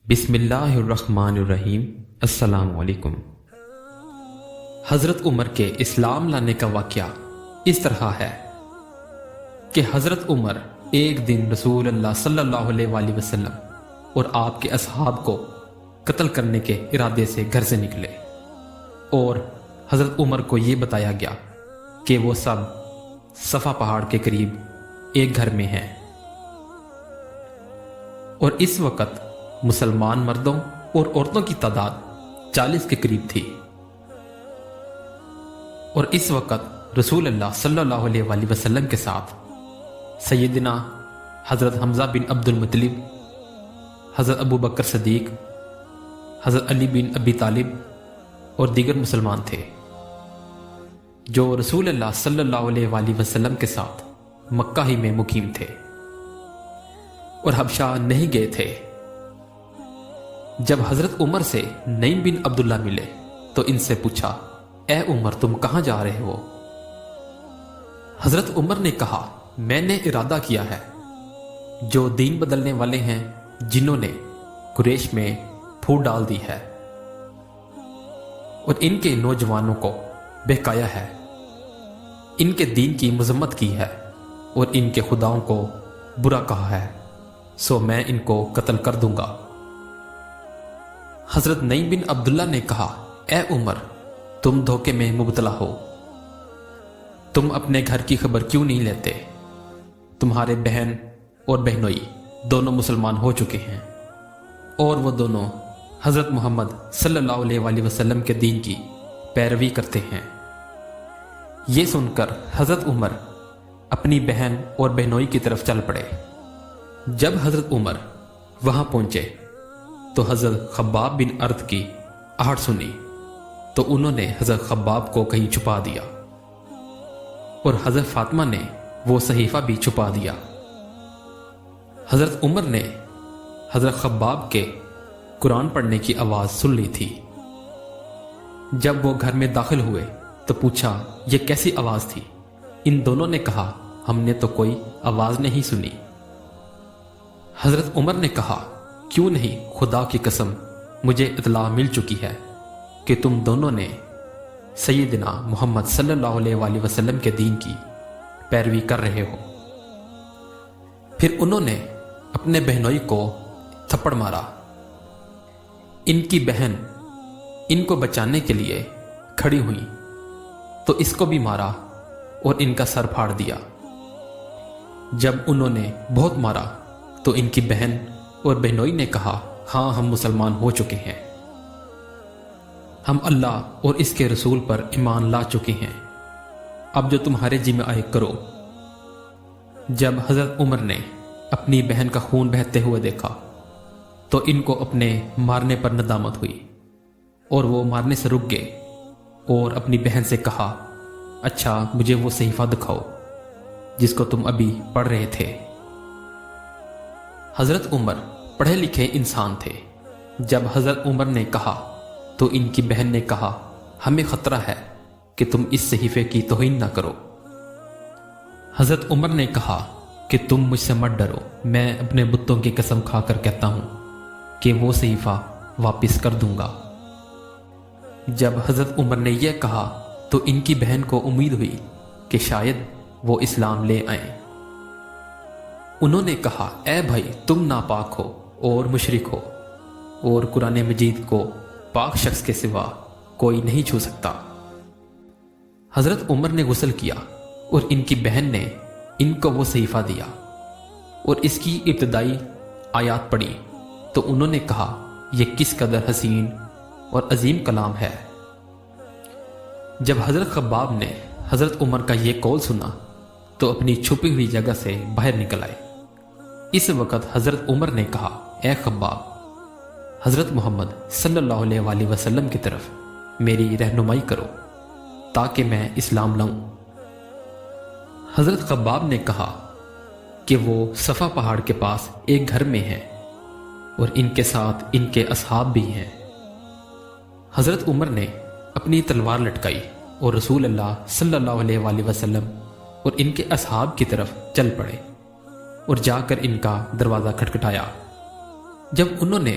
بسم اللہ الرحمن الرحیم۔ السلام علیکم۔ حضرت عمر کے اسلام لانے کا واقعہ اس طرح ہے کہ حضرت عمر ایک دن رسول اللہ صلی اللہ علیہ وآلہ وسلم اور آپ کے اصحاب کو قتل کرنے کے ارادے سے گھر سے نکلے، اور حضرت عمر کو یہ بتایا گیا کہ وہ سب صفا پہاڑ کے قریب ایک گھر میں ہیں، اور اس وقت مسلمان مردوں اور عورتوں کی تعداد 40 کے قریب تھی، اور اس وقت رسول اللہ صلی اللہ علیہ وآلہ وسلم کے ساتھ سیدنا حضرت حمزہ بن عبد المطلب، حضرت ابو بکر صدیق، حضرت علی بن ابی طالب اور دیگر مسلمان تھے جو رسول اللہ صلی اللہ علیہ وآلہ وسلم کے ساتھ مکہ ہی میں مقیم تھے اور حبشہ نہیں گئے تھے۔ جب حضرت عمر سے نعیم بن عبداللہ ملے تو ان سے پوچھا، اے عمر تم کہاں جا رہے ہو؟ حضرت عمر نے کہا، میں نے ارادہ کیا ہے جو دین بدلنے والے ہیں، جنہوں نے قریش میں پھوٹ ڈال دی ہے اور ان کے نوجوانوں کو بہکایا ہے، ان کے دین کی مذمت کی ہے اور ان کے خداؤں کو برا کہا ہے، سو میں ان کو قتل کر دوں گا۔ حضرت نعیم بن عبداللہ نے کہا، اے عمر تم دھوکے میں مبتلا ہو، تم اپنے گھر کی خبر کیوں نہیں لیتے؟ تمہارے بہن اور بہنوئی دونوں مسلمان ہو چکے ہیں اور وہ دونوں حضرت محمد صلی اللہ علیہ وآلہ وسلم کے دین کی پیروی کرتے ہیں۔ یہ سن کر حضرت عمر اپنی بہن اور بہنوئی کی طرف چل پڑے۔ جب حضرت عمر وہاں پہنچے تو حضرت خباب بن ارد کی آہٹ سنی تو انہوں نے حضرت خباب کو کہیں چھپا دیا اور حضرت فاطمہ نے وہ صحیفہ بھی چھپا دیا۔ حضرت عمر نے حضرت خباب کے قرآن پڑھنے کی آواز سن لی تھی۔ جب وہ گھر میں داخل ہوئے تو پوچھا، یہ کیسی آواز تھی؟ ان دونوں نے کہا، ہم نے تو کوئی آواز نہیں سنی۔ حضرت عمر نے کہا، کیوں نہیں، خدا کی قسم مجھے اطلاع مل چکی ہے کہ تم دونوں نے سیدنا محمد صلی اللہ علیہ وآلہ وسلم کے دین کی پیروی کر رہے ہو۔ پھر انہوں نے اپنے بہنوئی کو تھپڑ مارا۔ ان کی بہن ان کو بچانے کے لیے کھڑی ہوئی تو اس کو بھی مارا اور ان کا سر پھاڑ دیا۔ جب انہوں نے بہت مارا تو ان کی بہن اور بہنوئی نے کہا، ہاں ہم مسلمان ہو چکے ہیں، ہم اللہ اور اس کے رسول پر ایمان لا چکے ہیں، اب جو تمہارے جی میں آئے کرو۔ جب حضرت عمر نے اپنی بہن کا خون بہتے ہوئے دیکھا تو ان کو اپنے مارنے پر ندامت ہوئی اور وہ مارنے سے رک گئے اور اپنی بہن سے کہا، اچھا مجھے وہ صحیفہ دکھاؤ جس کو تم ابھی پڑھ رہے تھے۔ حضرت عمر پڑھے لکھے انسان تھے۔ جب حضرت عمر نے کہا تو ان کی بہن نے کہا، ہمیں خطرہ ہے کہ تم اس صحیفے کی توہین نہ کرو۔ حضرت عمر نے کہا کہ تم مجھ سے مت ڈرو، میں اپنے بتوں کی قسم کھا کر کہتا ہوں کہ وہ صحیفہ واپس کر دوں گا۔ جب حضرت عمر نے یہ کہا تو ان کی بہن کو امید ہوئی کہ شاید وہ اسلام لے آئیں۔ انہوں نے کہا، اے بھائی تم ناپاک ہو اور مشرک ہو اور قرآن مجید کو پاک شخص کے سوا کوئی نہیں چھو سکتا۔ حضرت عمر نے غسل کیا اور ان کی بہن نے ان کو وہ صحیفہ دیا اور اس کی ابتدائی آیات پڑھی تو انہوں نے کہا، یہ کس قدر حسین اور عظیم کلام ہے۔ جب حضرت خباب نے حضرت عمر کا یہ قول سنا تو اپنی چھپی ہوئی جگہ سے باہر نکل آئے۔ اس وقت حضرت عمر نے کہا، اے خباب، حضرت محمد صلی اللہ علیہ وآلہ وسلم کی طرف میری رہنمائی کرو تاکہ میں اسلام لاؤں۔ حضرت خباب نے کہا کہ وہ صفا پہاڑ کے پاس ایک گھر میں ہیں اور ان کے ساتھ ان کے اصحاب بھی ہیں۔ حضرت عمر نے اپنی تلوار لٹکائی اور رسول اللہ صلی اللہ علیہ وآلہ وسلم اور ان کے اصحاب کی طرف چل پڑے اور جا کر ان کا دروازہ کھٹکھٹایا۔ جب انہوں نے